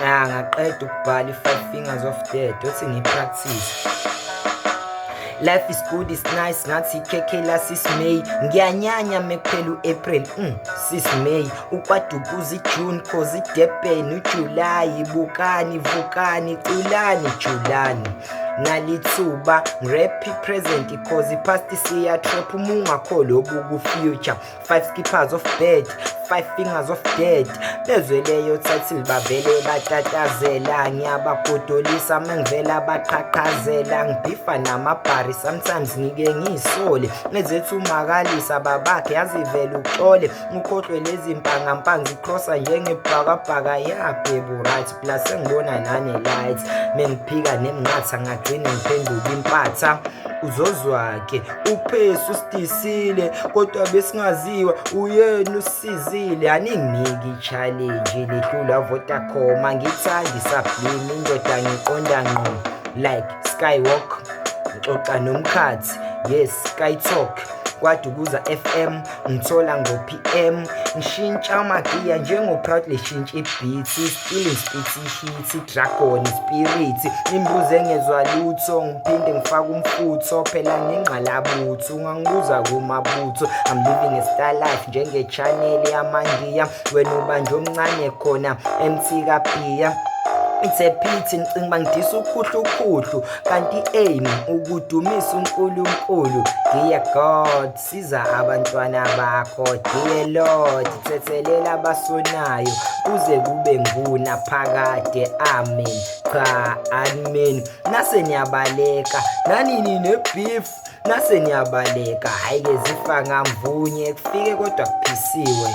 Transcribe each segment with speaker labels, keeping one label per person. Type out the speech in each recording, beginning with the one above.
Speaker 1: Ngaqeda ukubhala i-5 Fingers of Death othi ngipractice. Life is good, it's nice, ngathi ikhekhela sis May. Ngiyanyanya mekuphela u-April, sis May. Ukwadukuza i-June, cause i-Durban, uJulayi. Bukani, vukani, culani, julani. Nalithuba, ngrap i-present, cause i-past siya-trap. Umungakholwa obuku-future. 5 skippers of bed, 5 fingers of dead. Bezwe leyo title bavele batatazela. Ngiyababhodolisa mengivela baqhaqhazela. Ngibhifa namabhari sometimes ngike ngiyisole. Nezethu makalisa babakhe yazivela uxole. Ukhohlwe lezi mpangampanga zikrosa njengebhakabhaka yabhebu right. Plus engibona nane lights. Mengiphika nemnqatha ngagcina ngiphenduka impatha. Uzozwake uphesu sidisile kodwa besingaziwa uyena usizile. Aninginiki i-challenge lehlula Vodacom. Angithandi isablimi indoda ngiqonda ngqo like Skywalk. Ngixoxa nomkhathi yes Sky Talk. Kwadukuza FM ngithola ngo-PM. Ngishintsha amagiya njengo-Proudly shintsha i-beat. Still ngispithihithi dragon spirit. Imbuzi engezwa lutho ngiphinde ngifaka umfutho. Phela ngingqalabutho ungangibuza kumabutho. I'm living a star life njenge-channel yamandiya. Wena ubanje omncane khona emthika bhiya. It's a pity ngicimba ngidisa ukhuhlu kanti aim ukudumisa uNkulunkulu. Dear God siza abantwana bakho. Dear Lord thethelela abasonayo kuze kube nguna phakade. Amen cha amen. Nase niyabaleka nanini nebeef. Nase niyabaleka hayi ke zifa ngamvunye kufike kodwa kuphisiwe.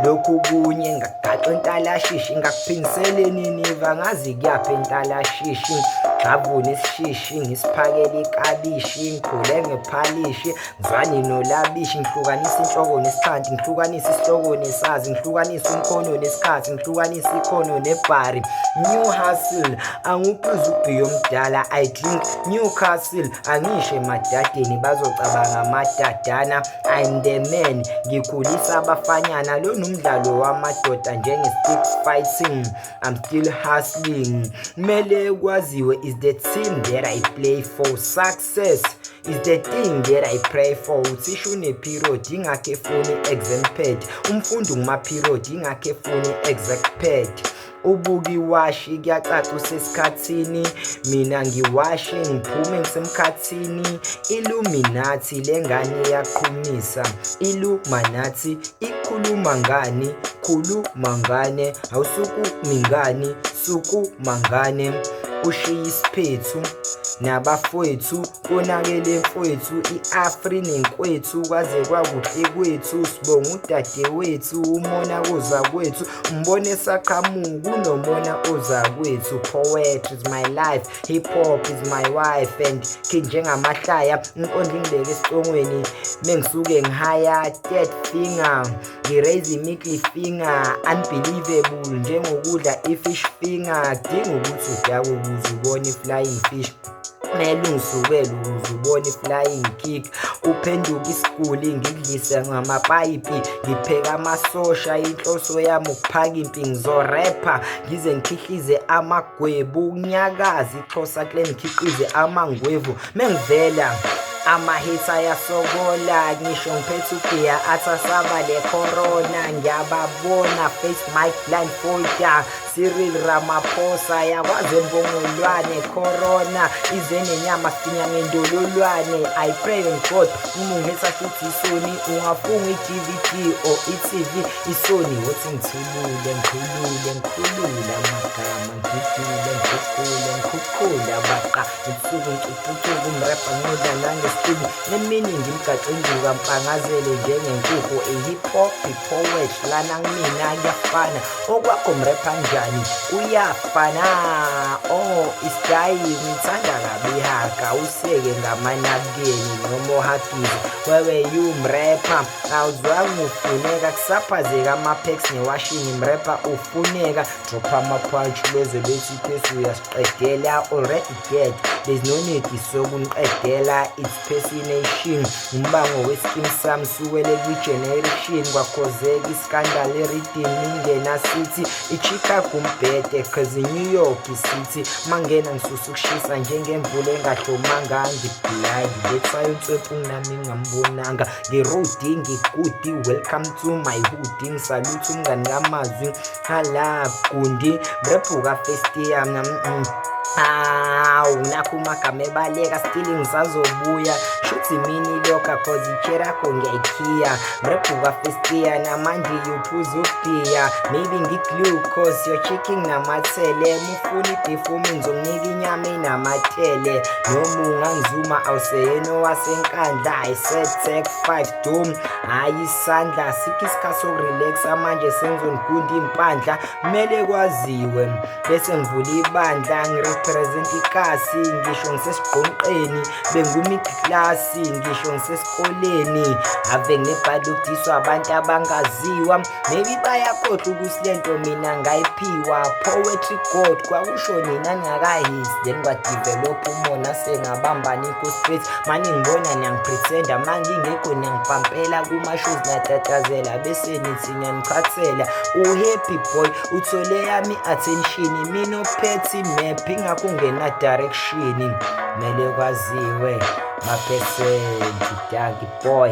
Speaker 1: Lokhu kunye ngagaxa intalashishi ngakuphingiseleni niva ngazi kuyapha intalashishi. Ngavuna isishishi ngisiphakele ikabishi. Ngikhule ngephalishi ngizwani nolabishi. Ngihlukanisa inhloko nesikhanti ngihlukanisa isihloko nesazi. Ngihlukanisa umkhono nesikhathi ngihlukanisa ikhono nebhari. New hustle anguphuza ubhiyo omdala. I drink Newcastle angisho emadadeni bazocabanga amadadana. I'm the man ngikhulisa abafanyana. Lo numdlalo wamadoda njenge-stick fighting. I'm still hustling. Mele kwaziwe is the team that I play for. Success is the thing that I pray for. Uthisha une-period ingakho efuni exam pad. Umfundi nguma-period ingakho efuni exact pad. Ubuki washi kuyacaca usesikhathini. Mina ngiwashi ngiphume ngisemkhathini. Illuminati lengane yaqhumisa. Illuminati ikhuluma ngani? Khuluma ngane awusuku mingani suku mangane. Ushiya isiphethu nabafowethu konakele mfowethu. I-Afri nenkwethu kwaze kwakuhle kwethu. Sibonga udade wethu umona oza kwethu. Mbone saqhamuka unomona oza kwethu. Poetry is my life, hip hop is my wife and kid njengamahlaya. Inkondlo ngibeke esicongweni mengisuke ngihaya. Third finger ngiraise imiddle finger. Unbelievable njengokudla i-fish finger. Kudinga ukuthi udake ukuze ubone i-flying fish. Kumele ungisukele ukuze ubone i-flying kick. Uphenduka isiguli ngikudlise ngamapayipi. Ngipheka amasosha inhloso yami ukuphaka impi. Ngizorapha ngize ngikhihlize amagwebu. Ukunyakaza iXhosa kule ngikhiqize amangwevu. Mengivela ama-hits ayasokola. Ngisho ngiphethe ugiya athasaba le corona. Ngiyababona face mic blindfolder. Cyril Ramaphosa yakwazi embongolwane corona. Ize nenyama sinya ngendololwane. I pray on God ungithetha futhi isoni. Ungafunga i-DVD or i-TV isoni. Wothi ngithulule amagama. Ngikhuphule abaqa. Ngisuke ngicuphucuka umrapha ngiyoda nangesitimu. Nemini ngimgaxe induka mpangazele njengenkukhu. I-hip hop, i-poetry lana ngimina kuyafana. Okwakho mrapha njani? kanjani uyafana oh isitayili ngithanda kabi haka useke ngamanakeni noma ohagizi wewe yumrapper awuzwanga ufuneka kusaphazeka ama-packs newashini mrapper ufuneka drop ama-punch beze bethi phesi uyasiqedela already dead there's no need sokuniqedela it's personation umbango weskim sami suwele kwi-generation kwakhozeka iskandal eridini ingena city ichicago umbhede cause New York City mangena ngisusa ukushisa njengemvula engahlomanga ngiblind lethayo inswephu nami ngambonanga ngerodi ngigudi welcome to my hood ngisalute umngani kamazwi hala gundi mrephuka festiam nakho umagama ebaleka still ngisazobuya shuthi mini lokha cause icherakho ngiyayikhiya mrephuka festia namanje yuphuza ubhiya maybe ngiglucose your chicken namathele mufuna ibeef umi ngizonginika inyama enamatele noma ungangizuma awuseyena owasenkandla I said take 5 dom hayi isandla sikho isikhathi sokurelaxa manje sengizonigunda impandla kumele kwaziwe bese ngivula ibandla ngirepresent ikasi ngisho ngisesiqonqeni bengumidlasi ngisho ngisesikoleni ave ngebhaludiswa abantu abangaziwa maybe bayakhohlwa ukuthi lento mina ngayiphiwa poetry god kwakusho nina ngakahisi then kwadevelop umona sengabambana inkostrate manje ngibona niyangipretenda mangingekho niyangipampela kuma-shows natatazela bese nithi niyanikhathela uhappy boy uthole yami attention mina ophethe map ingakho ungena direction mele kwaziwe maphesenti danki boy